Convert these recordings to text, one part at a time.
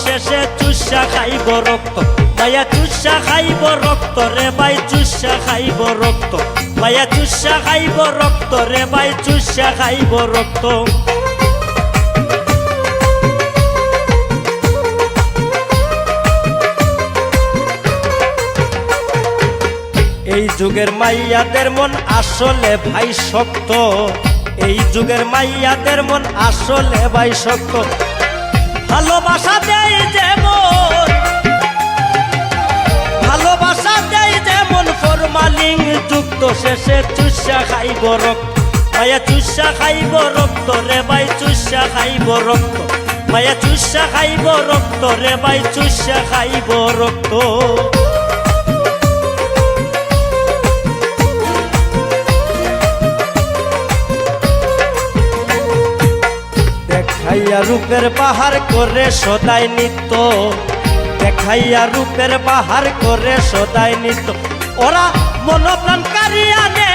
শেষে চুষা খাইব রক্ত মায়া চুষা খাইব রক্ত রে ভাই চুষা খাইব রক্ত মায়া চুষা খাইব রক্ত রে ভাই চুষা খাইব রক্ত এই যুগের মাইয়াদের মন আসলে ভাই শক্ত এই যুগের মাইয়াদের মন আসলে ভাই শক্ত ভালোবাসা দেয় যেমন ভালোবাসা দেয় যেমন ফরমালিন যুক্ত শেষে চুষা খাইব রক্ত মায়া চুষা খাইব রক্ত রে ভাই চুষা খাইব রক্ত মায়া চুষা খাইব রক্ত রে ভাই চুষা খাইব রক্ত দেখাইয়া রূপের বাহার করে সদাই নিত্য দেখাইয়া রূপের বাহার করে সদাই নিত্য ওরা মনপ্রাণ কারিয়া নে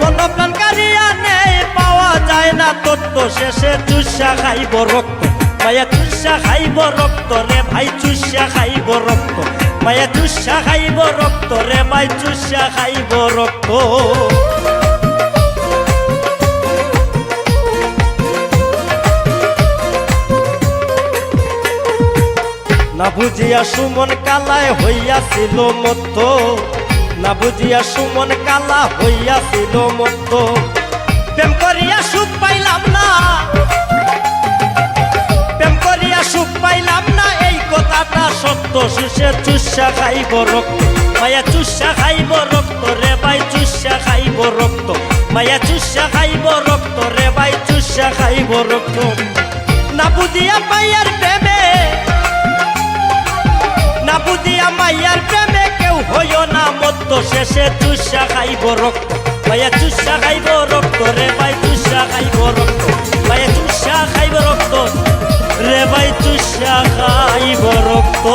মনপ্রাণ কারিয়া নে পাওয়া যায় না তত্ত্ব শেষে চুষা খাইব রক্ত মায়া চুষা খাইব রক্ত রে ভাই চুষা খাইব রক্ত মায়া চুষা খাইব রক্ত রে ভাই চুষা খাইব রক্ত না বুঝিয়া সুমন কালায় হইয়াছিল মত্ত না বুঝিয়া সুমন কালা হইয়াছিল মত্ত প্রেম করিয়া সুখ পাইলাম না প্রেম করিয়া সুখ পাইলাম না এই কথাটা সত্য শেষে চুষা খাইব রক্ত মায়া চুষা খাইব রক্ত রে ভাই চুষা খাইব রক্ত মায়া চুষা খাইব রক্ত রে ভাই চুষা খাইব রক্ত না বুঝিয়া মাইয়ার প্রেমে না বুঝিয়া মাইয়ার প্রেমে কেউ হইও না মত্ত শেষে চুষা খাইব রক্ত মায়া চুষা খাইব রক্ত রে ভাই চুষা খাইব রক্ত মায়া চুষা খাইব রক্ত রে ভাই চুষা খাইব রক্ত